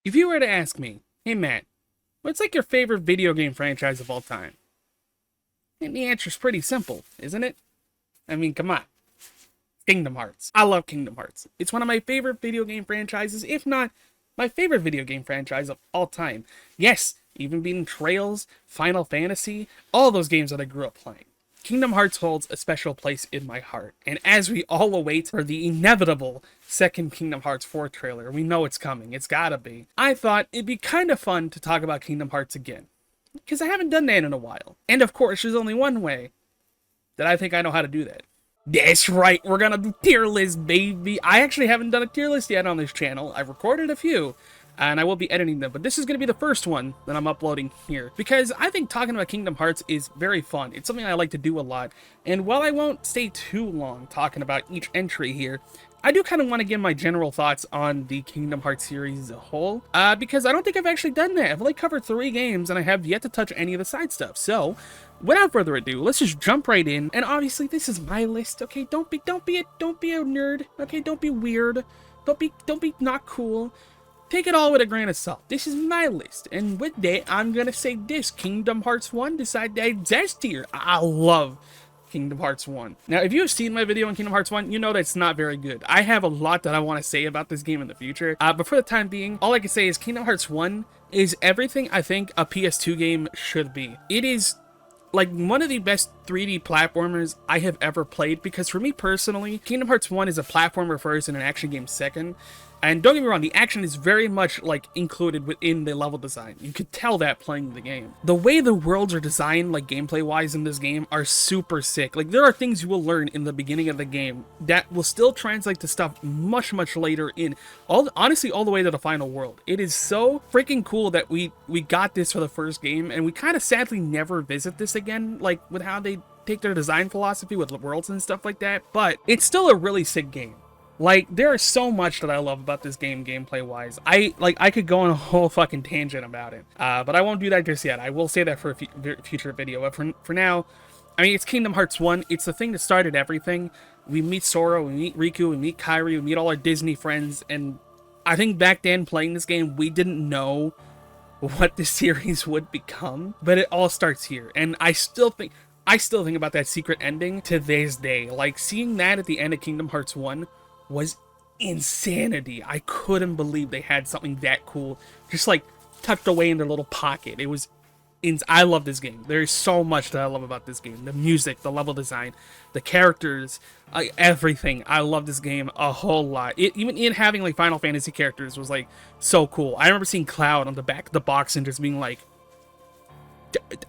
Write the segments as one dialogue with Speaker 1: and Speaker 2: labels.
Speaker 1: If you were to ask me, hey Matt, what's like your favorite video game franchise of all time? And the answer's pretty simple, isn't it? I mean, come on. Kingdom Hearts. I love Kingdom Hearts. It's one of my favorite video game franchises, if not my favorite video game franchise of all time. Yes, even beating Trails, Final Fantasy, all those games that I grew up playing. Kingdom Hearts holds a special place in my heart, and as we all await for the inevitable second Kingdom Hearts 4 trailer, we know it's coming, it's gotta be, I thought it'd be kind of fun to talk about Kingdom Hearts again, because I haven't done that in a while. And of course, there's only one way that I think I know how to do that. That's right, we're gonna do tier list, baby! I actually haven't done a tier list yet on this channel. I've recorded a few, and I will be editing them, but this is going to be the first one that I'm uploading here, because I think talking about Kingdom Hearts is very fun. It's something I like to do a lot, and while I won't stay too long talking about each entry here, I do kind of want to give my general thoughts on the Kingdom Hearts series as a whole, because I don't think I've actually done that. I've only covered 3 games, and I have yet to touch any of the side stuff, so without further ado, let's just jump right in. And obviously, this is my list, okay? Don't be a nerd, okay? Don't be weird, don't be not cool. Take it all with a grain of salt. This is my list, and with that, I'm gonna say this: Kingdom Hearts 1 decided to exist here. I love Kingdom Hearts 1. Now, if you have seen my video on Kingdom Hearts 1, you know that's not very good. I have a lot that I want to say about this game in the future, but for the time being, all I can say is Kingdom Hearts 1 is everything I think a PS2 game should be. It is like one of the best 3D platformers I have ever played, because for me personally, Kingdom Hearts 1 is a platformer first and an action game second. And don't get me wrong, the action is very much like included within the level design. You could tell that playing the game. The way the worlds are designed, like gameplay wise in this game, are super sick. Like there are things you will learn in the beginning of the game that will still translate to stuff much later in, honestly all the way to the final world. It is so freaking cool that we got this for the first game, and we kind of sadly never visit this again, like with how they take their design philosophy with worlds and stuff like that. But it's still a really sick game. Like, there is so much that I love about this game, gameplay-wise. I could go on a whole fucking tangent about it. But I won't do that just yet. I will say that for a future video. But for now, I mean, it's Kingdom Hearts 1. It's the thing that started everything. We meet Sora, we meet Riku, we meet Kairi, we meet all our Disney friends. And I think back then, playing this game, we didn't know what the series would become. But it all starts here. And I still think about that secret ending to this day. Like, seeing that at the end of Kingdom Hearts 1 was insanity. I couldn't believe they had something that cool just like tucked away in their little pocket. It was I love this game. There's so much that I love about this game. The music, the level design, the characters, everything. I love this game a whole lot. Even in having like Final Fantasy characters was like so cool. I remember seeing Cloud on the back of the box and just being like,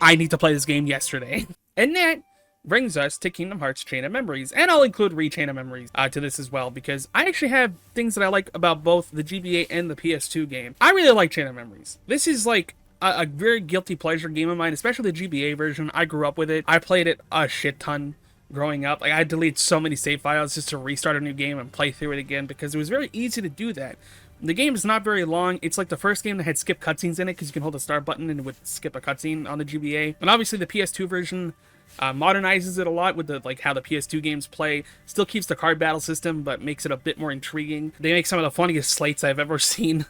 Speaker 1: I need to play this game yesterday. And that brings us to Kingdom Hearts Chain of Memories, and I'll include Re-Chain of Memories to this as well, because I actually have things that I like about both the GBA and the PS2 game. I really like Chain of Memories. This is like a very guilty pleasure game of mine, especially the GBA version. I grew up with it. I played it a shit ton growing up. Like, I deleted so many save files just to restart a new game and play through it again, because it was very easy to do that. The game is not very long. It's like the first game that had skip cutscenes in it, because you can hold the start button and it would skip a cutscene on the GBA. And obviously the PS2 version modernizes it a lot with the how the PS2 games play. Still keeps the card battle system, but makes it a bit more intriguing. They make some of the funniest slates I've ever seen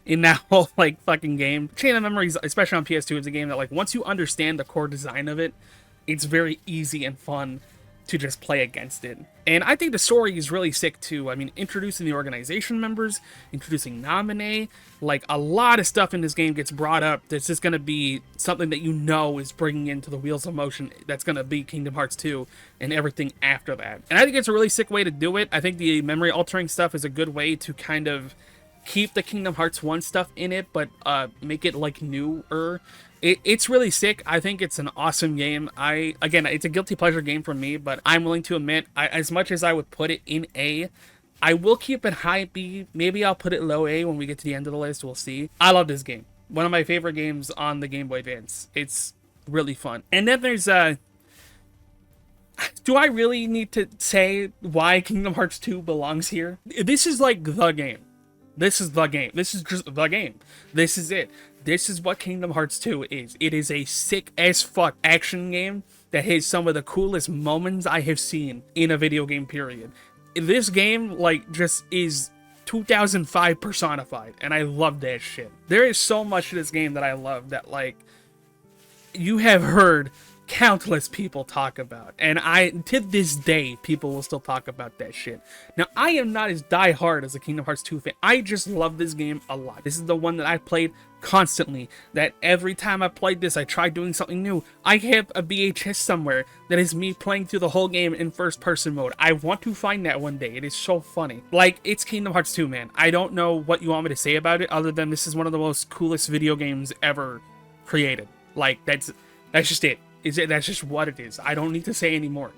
Speaker 1: in that whole like fucking game. Chain of Memories, especially on PS2, is a game that like once you understand the core design of it, it's very easy and fun to just play against it. And I think the story is really sick too. I mean, introducing the organization members, introducing Naminé, like a lot of stuff in this game gets brought up that's just going to be something that you know is bringing into the wheels of motion that's going to be Kingdom Hearts 2 and everything after that. And I think it's a really sick way to do it. I think the memory altering stuff is a good way to kind of keep the Kingdom Hearts 1 stuff in it, but make it like newer. It's really sick. I think it's an awesome game. Again, it's a guilty pleasure game for me, but I'm willing to admit, as much as I would put it in A, I will keep it high B. Maybe I'll put it low A when we get to the end of the list. We'll see. I love this game. One of my favorite games on the Game Boy Advance. It's really fun. And then there's do I really need to say why Kingdom Hearts 2 belongs here? This is like the game. This is the game. This is just the game. This is it. This is what Kingdom Hearts 2 is. It is a sick as fuck action game that has some of the coolest moments I have seen in a video game period. This game, like, just is 2005 personified, and I love that shit. There is so much to this game that I love that, like, you have heard countless people talk about, and to this day people will still talk about that shit. Now, I am not as die-hard as a Kingdom Hearts 2 fan. I just love this game a lot. This is the one that I played constantly, that every time I played this I tried doing something new. I have a VHS somewhere that is me playing through the whole game in first person mode. I want to find that one day. It is so funny. Like, it's Kingdom Hearts 2, man. I don't know what you want me to say about it other than this is one of the most coolest video games ever created. Like, that's just it. That's just what it is. I don't need to say anymore.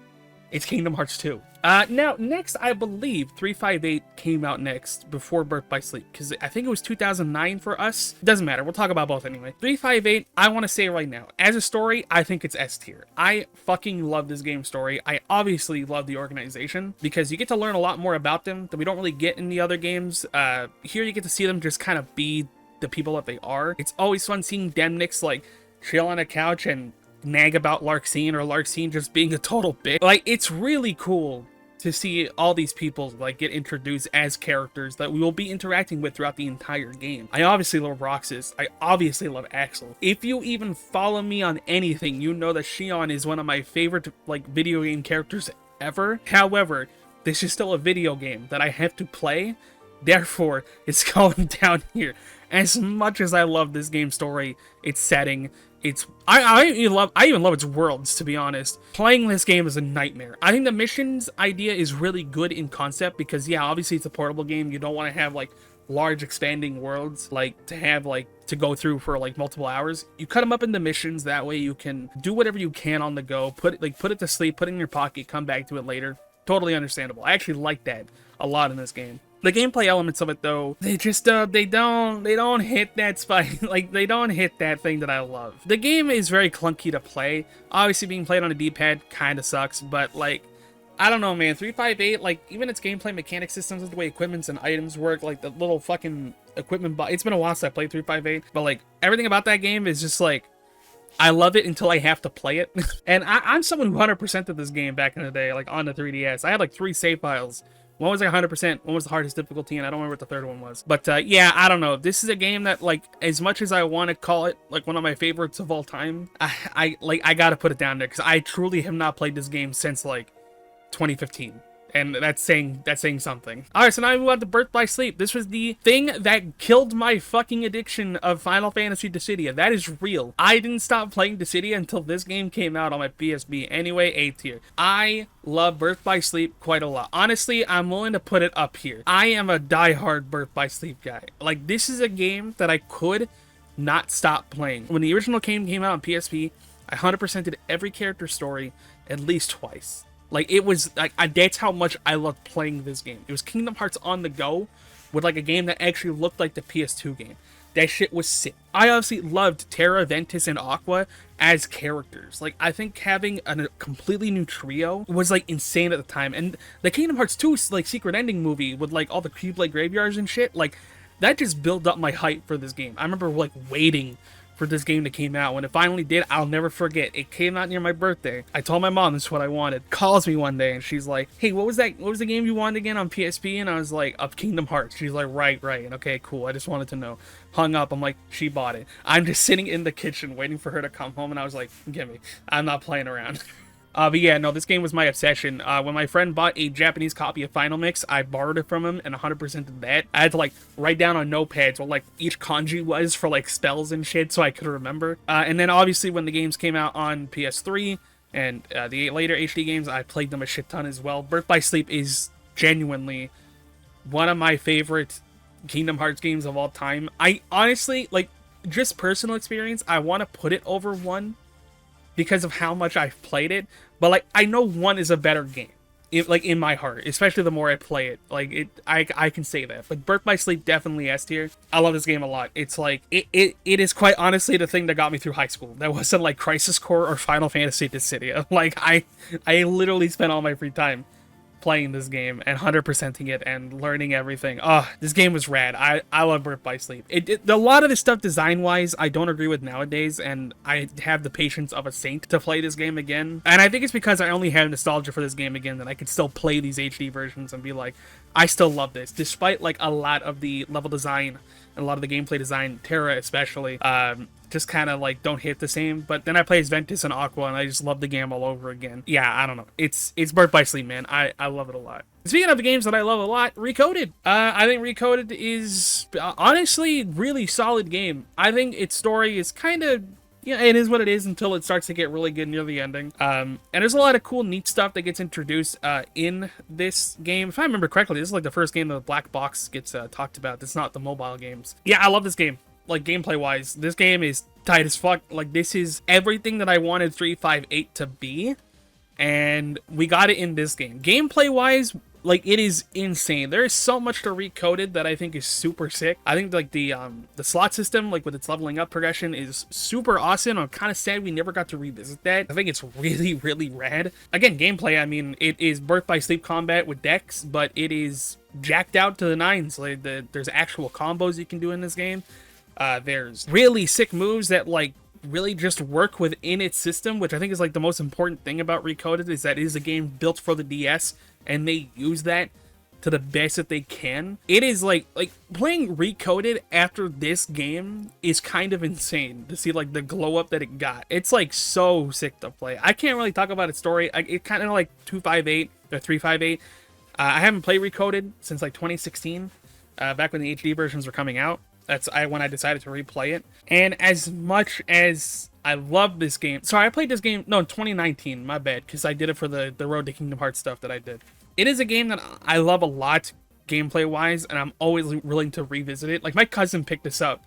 Speaker 1: It's Kingdom Hearts 2. Now, next, I believe 358 came out next before Birth by Sleep, because I think it was 2009 for us. Doesn't matter. We'll talk about both anyway. 358, I want to say right now, as a story, I think it's S tier. I fucking love this game story. I obviously love the organization, because you get to learn a lot more about them that we don't really get in the other games. Here you get to see them just kind of be the people that they are. It's always fun seeing Demnix, like, chill on a couch and nag about Larxene, or Larxene just being a total bitch. Like, it's really cool to see all these people, like, get introduced as characters that we will be interacting with throughout the entire game. I obviously love Roxas. I obviously love Axel. If you even follow me on anything, you know that Xion is one of my favorite, like, video game characters ever. However, this is still a video game that I have to play. Therefore, it's going down here. As much as I love this game story, its setting, I even love its worlds, to be honest. Playing this game is a nightmare. I think the missions idea is really good in concept because, yeah, obviously it's a portable game. You don't want to have, like, large expanding worlds, like, to have, like, to go through for, like, multiple hours. You cut them up into missions. That way you can do whatever you can on the go. Put it to sleep, put it in your pocket, come back to it later. Totally understandable. I actually like that a lot in this game. The gameplay elements of it, though, they just, they don't hit that spot. Like, they don't hit that thing that I love. The game is very clunky to play. Obviously, being played on a D-pad kind of sucks, but, like, I don't know, man. 358, like, even its gameplay mechanic systems, the way equipments and items work, like, the little fucking equipment it's been a while since I played 358, but, like, everything about that game is just, like, I love it until I have to play it. And I'm someone who 100%ed this game back in the day, like, on the 3DS. I had, like, 3 save files. One was like 100%, one was the hardest difficulty, and I don't remember what the third one was. But yeah, I don't know. This is a game that, like, as much as I want to call it, like, one of my favorites of all time, I gotta put it down there, because I truly have not played this game since, like, 2015. And that's saying something. Alright, so now we move on to Birth by Sleep. This was the thing that killed my fucking addiction of Final Fantasy Dissidia. That is real. I didn't stop playing Dissidia until this game came out on my PSP. Anyway, A tier. I love Birth by Sleep quite a lot. Honestly, I'm willing to put it up here. I am a diehard Birth by Sleep guy. Like, this is a game that I could not stop playing. When the original game came out on PSP, I 100%ed every character story at least twice. Like, it was, like, that's how much I loved playing this game. It was Kingdom Hearts on the go with, like, a game that actually looked like the PS2 game. That shit was sick. I obviously loved Terra, Ventus, and Aqua as characters. Like, I think having a completely new trio was, like, insane at the time. And the Kingdom Hearts 2, like, secret ending movie with, like, all the Keyblade graveyards and shit, like, that just built up my hype for this game. I remember, like, waiting for this game that came out. When it finally did, I'll never forget. It came out near my birthday. I told my mom this is what I wanted. Calls me one day and she's like, hey, what was that? What was the game you wanted again on PSP? And I was like, of Kingdom Hearts. She's like, right. And okay, cool. I just wanted to know. Hung up. I'm like, she bought it. I'm just sitting in the kitchen waiting for her to come home. And I was like, give me. I'm not playing around. But yeah, no, this game was my obsession. When my friend bought a Japanese copy of Final Mix, I borrowed it from him and 100%ed that. I had to, like, write down on notepads what, like, each kanji was for, like, spells and shit so I could remember. And then, obviously, when the games came out on PS3 and the later HD games, I played them a shit ton as well. Birth by Sleep is genuinely one of my favorite Kingdom Hearts games of all time. I honestly, like, just personal experience, I want to put it over 1. Because of how much I've played it, but, like, I know 1 is a better game, like, in my heart, especially the more I play it. Like, I can say that. But Birth by Sleep definitely S tier. I love this game a lot. It's like it is quite honestly the thing that got me through high school. That wasn't like Crisis Core or Final Fantasy Dissidia. Like, I literally spent all my free time playing this game and 100%ing it and learning everything. Oh, this game was rad. I love Birth by Sleep. A lot of this stuff design-wise, I don't agree with nowadays, and I have the patience of a saint to play this game again. And I think it's because I only have nostalgia for this game again that I can still play these HD versions and be like, I still love this, despite like a lot of the level design and a lot of the gameplay design, Terra especially, just kind of like don't hit the same. But then I play as Ventus and Aqua, and I just love the game all over again. Yeah, I don't know. It's Birth by Sleep, man. I love it a lot. Speaking of the games that I love a lot, Recoded. I think Recoded is honestly really solid game. I think its story is kind of, yeah, it is what it is until it starts to get really good near the ending. And there's a lot of cool, neat stuff that gets introduced in this game. If I remember correctly, this is like the first game that the black box gets talked about. That's not the mobile games. Yeah, I love this game. Like, gameplay-wise, this game is tight as fuck. Like, this is everything that I wanted 358 to be, and we got it in this game. Gameplay-wise, like, it is insane. There is so much to Recoded that I think is super sick. I think, like, the slot system, like, with its leveling up progression is super awesome. I'm kind of sad we never got to revisit that. I think it's really, really rad. Again, gameplay, I mean, it is Birth by Sleep combat with decks, but it is jacked out to the nines. Like, there's actual combos you can do in this game. There's really sick moves that, like, really just work within its system, which I think is, like, the most important thing about Recoded, is that it is a game built for the DS, and they use that to the best that they can. It is, like playing Recoded after this game is kind of insane to see, like, the glow up that it got. It's, like, so sick to play. I can't really talk about its story. It kind of like 258 or 358. I haven't played Recoded since, like, 2016, back when the HD versions were coming out. That's when I decided to replay it. And as much as I love this game... Sorry, I played this game... No, in 2019. My bad. Because I did it for the Road to Kingdom Hearts stuff that I did. It is a game that I love a lot, gameplay-wise. And I'm always willing to revisit it. Like, my cousin picked this up.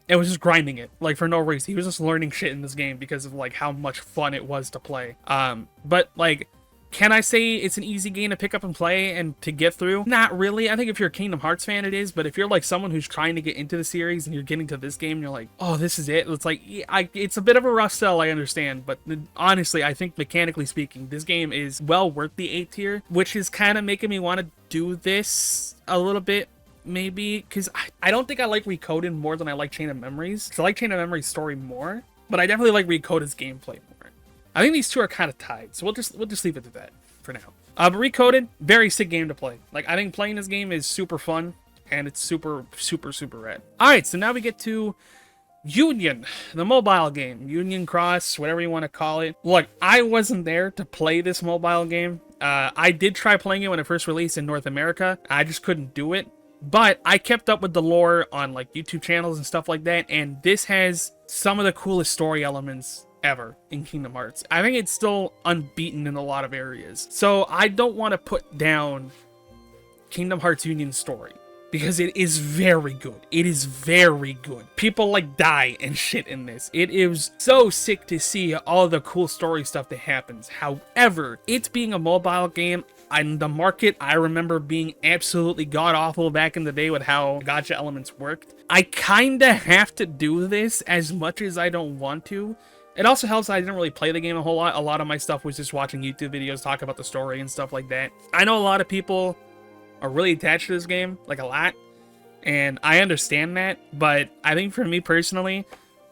Speaker 1: And was just grinding it. Like, for no reason. He was just learning shit in this game because of, like, how much fun it was to play. But, like... Can I say it's an easy game to pick up and play and to get through? Not really. I think if you're a Kingdom Hearts fan, it is. But if you're like someone who's trying to get into the series and you're getting to this game and you're like, oh, this is it. It's like, yeah, it's a bit of a rough sell, I understand. But honestly, I think mechanically speaking, this game is well worth the 8 tier, which is kind of making me want to do this a little bit. Maybe because I don't think I like Recoded more than I like Chain of Memories. Because I like Chain of Memories story more, but I definitely like Recoded's gameplay more. I think these two are kind of tied, so we'll just leave it at that for now. But Recoded, very sick game to play. Like, I think playing this game is super fun, and it's super, super, super rad. Alright, so now we get to Union, the mobile game. Union Cross, whatever you want to call it. Look, I wasn't there to play this mobile game. I did try playing it when it first released in North America. I just couldn't do it. But I kept up with the lore on, like, YouTube channels and stuff like that, and this has some of the coolest story elements ever in Kingdom Hearts. I think it's still unbeaten in a lot of areas. So I don't want to put down Kingdom Hearts Union's story because it is very good. It is very good. People like die and shit in this. It is so sick to see all the cool story stuff that happens. However, it's being a mobile game, and the market, I remember being absolutely god-awful back in the day with how gacha elements worked. I kinda have to do this as much as I don't want to. It also helps that I didn't really play the game a whole lot. A lot of my stuff was just watching YouTube videos talk about the story and stuff like that. I know a lot of people are really attached to this game, like a lot, and I understand that, but I think for me personally,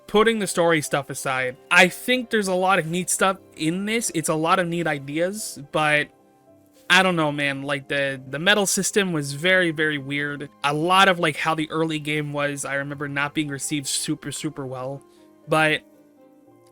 Speaker 1: putting the story stuff aside, I think there's a lot of neat stuff in this. It's a lot of neat ideas, but I don't know, man. Like, the medal system was very, very weird. A lot of, like, how the early game was, I remember not being received super, super well, but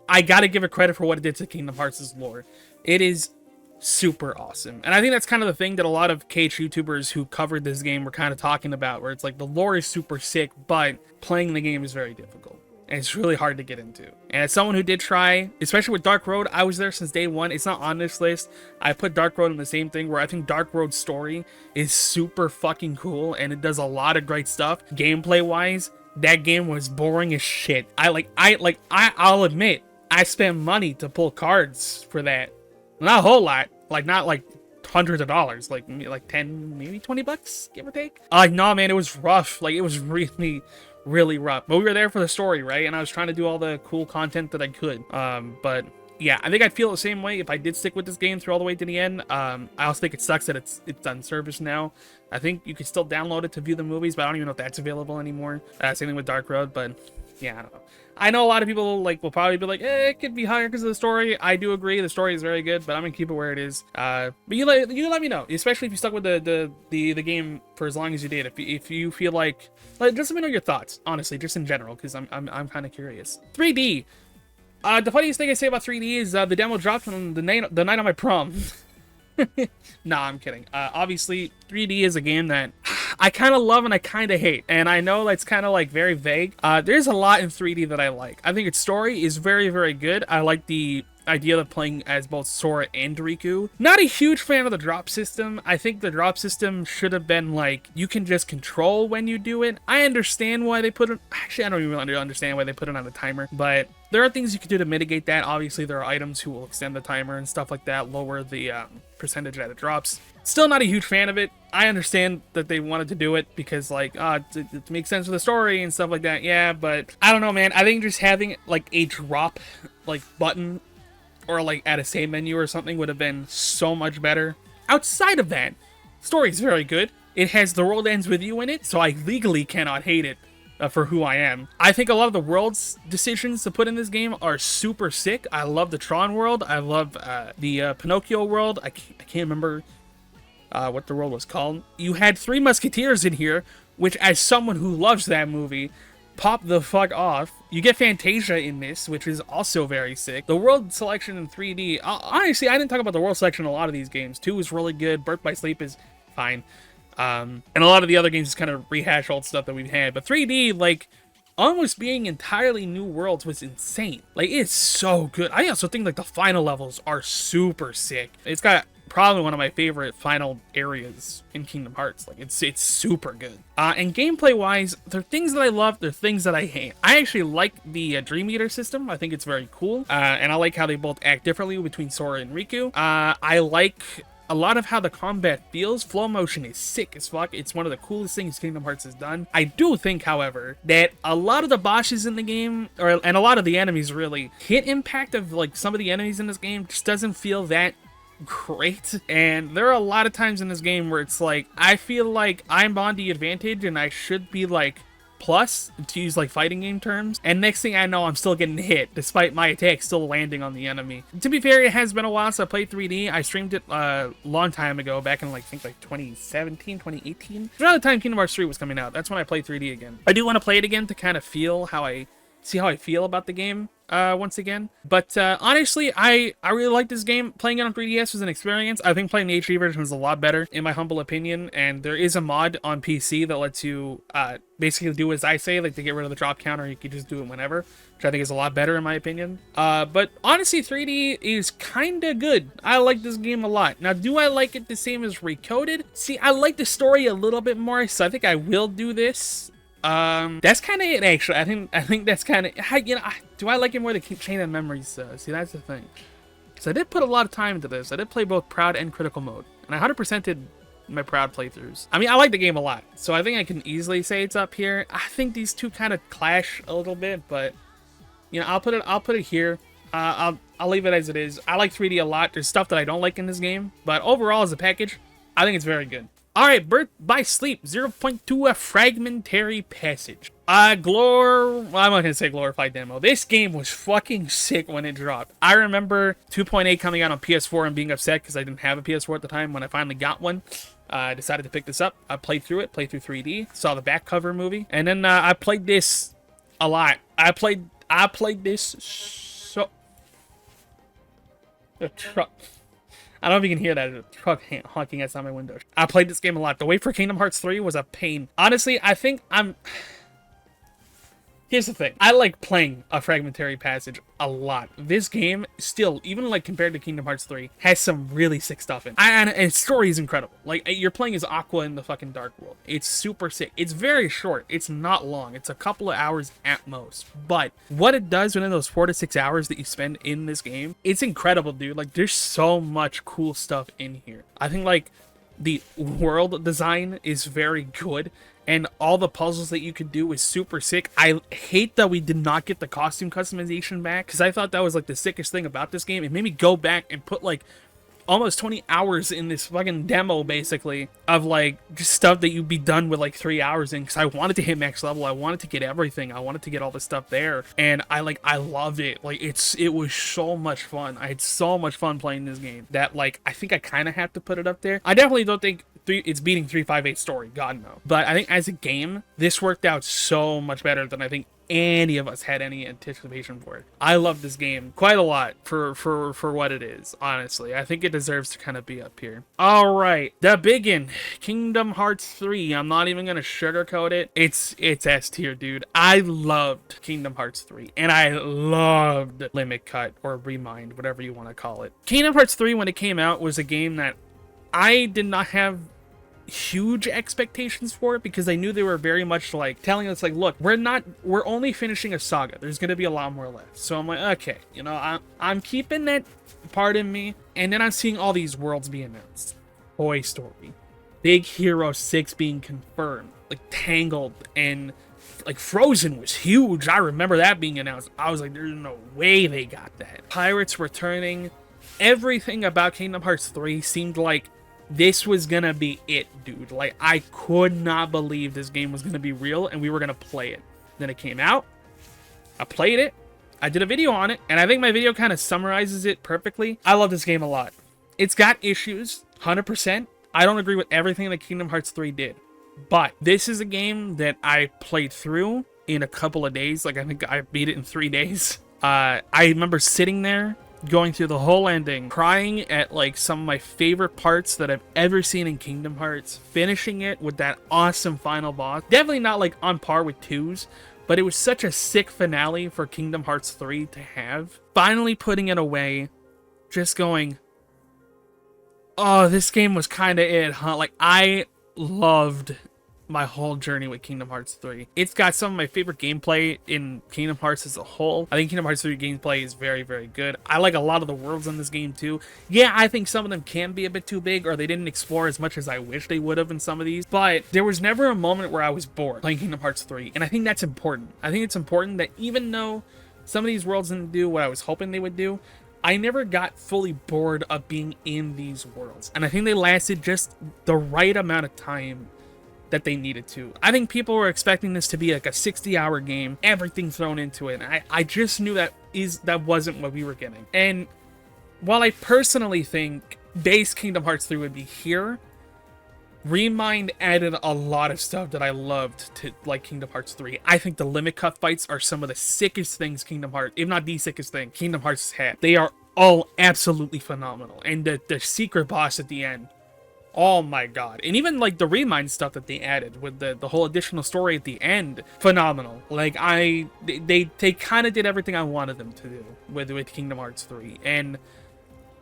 Speaker 1: I gotta give it credit for what it did to Kingdom Hearts' lore. It is super awesome. And I think that's kind of the thing that a lot of KH YouTubers who covered this game were kind of talking about, where it's like the lore is super sick, but playing the game is very difficult. And it's really hard to get into. And as someone who did try, especially with Dark Road, I was there since day one. It's not on this list. I put Dark Road in the same thing, where I think Dark Road's story is super fucking cool, and it does a lot of great stuff. Gameplay-wise, that game was boring as shit. I'll admit, I spent money to pull cards for that. Not a whole lot. Like, not like hundreds of dollars. Like 10, maybe 20 bucks, give or take. Like, no, man, it was rough. Like, it was really, really rough. But we were there for the story, right? And I was trying to do all the cool content that I could. But yeah, I think I'd feel the same way if I did stick with this game through all the way to the end. I also think it sucks that it's on service now. I think you can still download it to view the movies, but I don't even know if that's available anymore. Same thing with Dark Road, but yeah, I don't know. I know a lot of people like will probably be like, it could be higher because of the story. I do agree, the story is very good, but I'm gonna keep it where it is. But you let me know, especially if you stuck with the game for as long as you did. If you feel like just let me know your thoughts, honestly, just in general, because I'm kind of curious. 3D. The funniest thing I say about 3D is the demo dropped on the night of my prom. Nah, I'm kidding. Obviously, 3D is a game that I kind of love and I kind of hate. And I know that's kind of like very vague. There's a lot in 3D that I like. I think its story is very, very good. I like the idea of playing as both Sora and Riku. Not a huge fan of the drop system. I think the drop system should have been like, you can just control when you do it. I understand why they put it, actually I don't even understand why they put it on a timer, but there are things you can do to mitigate that. Obviously there are items who will extend the timer and stuff like that, lower the percentage that it drops. Still not a huge fan of it. I understand that they wanted to do it because like, it makes sense for the story and stuff like that. Yeah, but I don't know, man. I think just having like a drop like button or like at a save menu or something would have been so much better. Outside of that, story's very good. It has The World Ends With You in it, so I legally cannot hate it for who I am. I think a lot of the world's decisions to put in this game are super sick. I love the Tron world. I love the Pinocchio world. I can't remember what the world was called. You had Three Musketeers in here, which as someone who loves that movie, pop the fuck off. You get Fantasia in this, which is also very sick. The world selection in 3D, honestly, I didn't talk about the world selection in a lot of these games. 2 is really good. Birth by Sleep is fine. And a lot of the other games just kind of rehash old stuff that we've had. But 3D, like, almost being entirely new worlds was insane. Like, it's so good. I also think, like, the final levels are super sick. It's got probably one of my favorite final areas in Kingdom Hearts. Like, it's super good. And gameplay wise, there are things that I love, there are things that I hate. I actually like the Dream Eater system. I think it's very cool. And I like how they both act differently between Sora and Riku. I like a lot of how the combat feels. Flow motion is sick as fuck. It's one of the coolest things Kingdom Hearts has done. I do think, however, that a lot of the bosses in the game, and a lot of the enemies really, hit impact of like some of the enemies in this game just doesn't feel that great. And there are a lot of times in this game where it's like, I feel like I'm on the advantage and I should be like plus, to use like fighting game terms, and next thing I know I'm still getting hit despite my attack still landing on the enemy. To be fair, it has been a while since I played 3D. I streamed it a long time ago, back in like, I think like 2017, 2018. Around the time Kingdom Hearts 3 was coming out. That's when I played 3D again. I do want to play it again to kind of feel how I feel about the game once again. But honestly, I really like this game. Playing it on 3DS was an experience. I think playing the HD version was a lot better, in my humble opinion. And there is a mod on PC that lets you basically do as I say, like to get rid of the drop counter. You can just do it whenever, which I think is a lot better in my opinion. But honestly, 3D is kind of good. I like this game a lot. Now, do I like it the same as Recoded? See, I like the story a little bit more, so I think I will do this. That's kind of it, actually. I think that's kind of, you know, do I like it more to keep Chain of Memories? See, that's the thing. So I did put a lot of time into this. I did play both Proud and Critical Mode, and I 100%ed my Proud playthroughs. I mean, I like the game a lot, so I think I can easily say it's up here. I think these two kind of clash a little bit, but you know, I'll put it here. I'll leave it as it is. I like 3D a lot. There's stuff that I don't like in this game, but overall as a package, I think it's very good. Alright, Birth by Sleep 0.2, a fragmentary passage. I'm not gonna say glorified demo. This game was fucking sick when it dropped. I remember 2.8 coming out on PS4 and being upset because I didn't have a PS4 at the time. When I finally got one, I decided to pick this up. I played through 3D, saw the back cover movie, and then I played this a lot. I played this so... The truck... I don't know if you can hear that. A truck honking outside my window. I played this game a lot. The wait for Kingdom Hearts 3 was a pain. Honestly, I think Here's the thing. I like playing a fragmentary passage a lot. This game still, even like compared to Kingdom Hearts 3, has some really sick stuff in it. And its story is incredible. Like, you're playing as Aqua in the fucking Dark World. It's super sick. It's very short. It's not long. It's a couple of hours at most. But what it does within those 4 to 6 hours that you spend in this game, it's incredible, dude. Like, there's so much cool stuff in here. I think, like, the world design is very good. and all the puzzles that you could do was super sick. I hate that we did not get the costume customization back, because I thought that was like the sickest thing about this game. It made me go back and put like almost 20 hours in this fucking demo, basically, of like just stuff that you'd be done with like 3 hours in, because I wanted to hit max level. I wanted to get everything. I wanted to get all the stuff there, and I loved it. Like, it was so much fun. I had so much fun playing this game that, like, I think I kind of have to put it up there. I definitely don't think it's beating 358 story, god no, but I think as a game, this worked out so much better than I think any of us had any anticipation for it. I love this game quite a lot for what it is, honestly. I think it deserves to kind of be up here. All right, the biggin, Kingdom Hearts 3. I'm not even gonna sugarcoat it. It's S tier, dude. I loved Kingdom Hearts 3, and I loved Limit Cut or Remind, whatever you want to call it. Kingdom Hearts 3, when it came out, was a game that I did not have huge expectations for it, because I knew they were very much like telling us like, look, we're only finishing a saga, there's gonna be a lot more left. So I'm like, okay, you know, I'm keeping that part in me. And then I'm seeing all these worlds be announced. Toy Story, Big Hero 6 being confirmed, like Tangled, and like Frozen was huge. I remember that being announced. I was like, there's no way they got that. Pirates returning. Everything about Kingdom Hearts 3 seemed like this was gonna be it, dude. Like, I could not believe this game was gonna be real and we were gonna play it. Then it came out, I played it, I did a video on it, and I think my video kind of summarizes it perfectly. I love this game a lot. It's got issues, 100%. I don't agree with everything that Kingdom Hearts 3 did, but this is a game that I played through in a couple of days. Like, I think I beat it in 3 days. I remember sitting there, going through the whole ending, crying at like some of my favorite parts that I've ever seen in Kingdom Hearts, finishing it with that awesome final boss. Definitely not like on par with 2's, but it was such a sick finale for Kingdom Hearts 3 to have. Finally putting it away, just going, oh, this game was kind of it, huh? Like, I loved my whole journey with Kingdom Hearts 3. It's got some of my favorite gameplay in Kingdom Hearts as a whole. I think Kingdom Hearts 3 gameplay is very, very good. I like a lot of the worlds in this game too. Yeah, I think some of them can be a bit too big, or they didn't explore as much as I wish they would have in some of these, but there was never a moment where I was bored playing Kingdom Hearts 3, and I think that's important. I think it's important that even though some of these worlds didn't do what I was hoping they would do, I never got fully bored of being in these worlds, and I think they lasted just the right amount of time that they needed to. I think people were expecting this to be like a 60-hour game, everything thrown into it, and I just knew that wasn't what we were getting. And while I personally think base Kingdom Hearts 3 would be here, Remind added a lot of stuff that I loved to like Kingdom Hearts 3. I think the Limit Cut fights are some of the sickest things Kingdom Hearts, if not the sickest thing Kingdom Hearts has had. They are all absolutely phenomenal. And the secret boss at the end, oh my god. And even like the Remind stuff that they added with the whole additional story at the end, phenomenal. Like, they kind of did everything I wanted them to do with Kingdom Hearts 3. And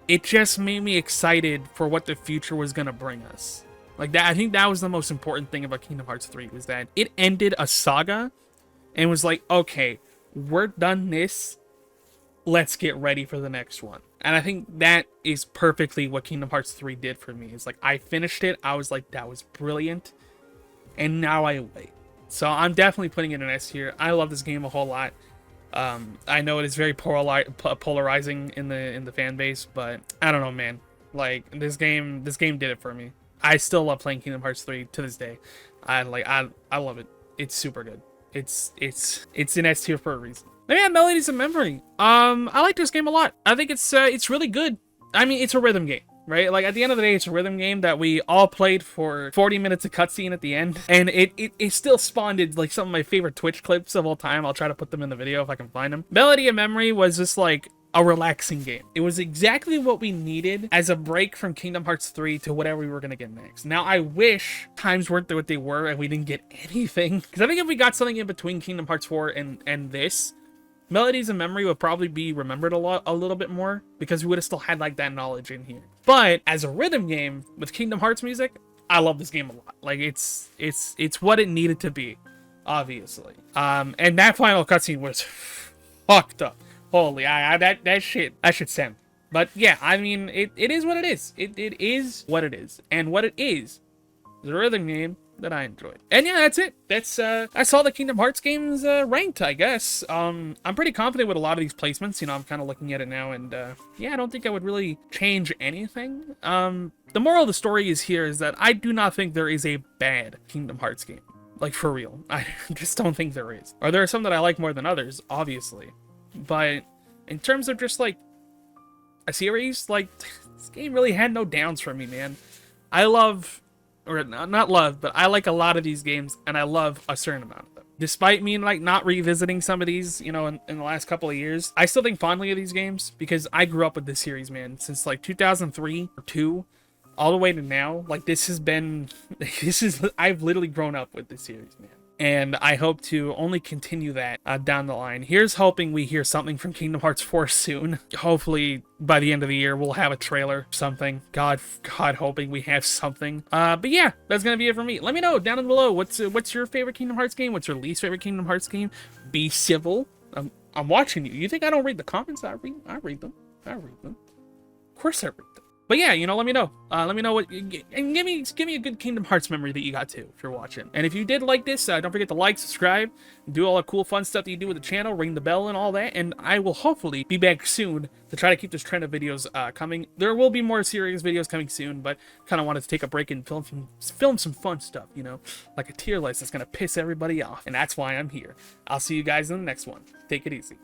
Speaker 1: it just made me excited for what the future was going to bring us. Like, that, I think that was the most important thing about Kingdom Hearts 3, was that it ended a saga and was like, okay, we're done this, let's get ready for the next one. And I think that is perfectly what Kingdom Hearts 3 did for me. It's like, I finished it, I was like, that was brilliant, and now I wait. So I'm definitely putting it in S tier. I love this game a whole lot. I know it is very polarizing in the fan base, but I don't know, man. Like, this game did it for me. I still love playing Kingdom Hearts 3 to this day. I love it. It's super good. It's in S tier for a reason. Maybe I have Melodies of Memory. I like this game a lot. I think it's really good. I mean, it's a rhythm game, right? Like, at the end of the day, it's a rhythm game that we all played for 40 minutes of cutscene at the end, and it still spawned like some of my favorite Twitch clips of all time. I'll try to put them in the video if I can find them. Melody of Memory was just like a relaxing game. It was exactly what we needed as a break from Kingdom Hearts 3 to whatever we were going to get next. Now, I wish times weren't what they were and we didn't get anything, because I think if we got something in between Kingdom Hearts 4 and this, Melodies of Memory would probably be remembered a little bit more, because we would have still had like that knowledge in here. But as a rhythm game with Kingdom Hearts music, I love this game a lot. Like, it's what it needed to be, obviously. And that final cutscene was fucked up. Holy, that shit send. But yeah, I mean, it is what it is. It is what it is. And what it is a rhythm game that I enjoyed. And yeah, that's it. That's all the Kingdom Hearts games ranked, I guess. I'm pretty confident with a lot of these placements. You know, I'm kind of looking at it now, and yeah, I don't think I would really change anything. The moral of the story is that I do not think there is a bad Kingdom Hearts game. Like, for real. I just don't think there is. Or there are some that I like more than others, obviously. But in terms of just, like, a series, like, this game really had no downs for me, man. I love, or not love, but I like a lot of these games, and I love a certain amount of them. Despite me, like, not revisiting some of these, you know, in the last couple of years, I still think fondly of these games, because I grew up with this series, man, since, like, 2003 or 2, all the way to now. Like, this has been, I've literally grown up with this series, man. And I hope to only continue that down the line. Here's hoping we hear something from Kingdom Hearts 4 soon. Hopefully, by the end of the year, we'll have a trailer, something. God, hoping we have something. But yeah, that's gonna be it for me. Let me know down below, what's your favorite Kingdom Hearts game? What's your least favorite Kingdom Hearts game? Be civil. I'm watching you. You think I don't read the comments? I read them. Of course I read them. But yeah, you know, let me know. Let me know what, and give me a good Kingdom Hearts memory that you got too, if you're watching. And if you did like this, don't forget to like, subscribe, do all the cool fun stuff that you do with the channel, ring the bell and all that. And I will hopefully be back soon to try to keep this trend of videos coming. There will be more serious videos coming soon, but kind of wanted to take a break and film some fun stuff, you know, like a tier list that's gonna piss everybody off. And that's why I'm here. I'll see you guys in the next one. Take it easy.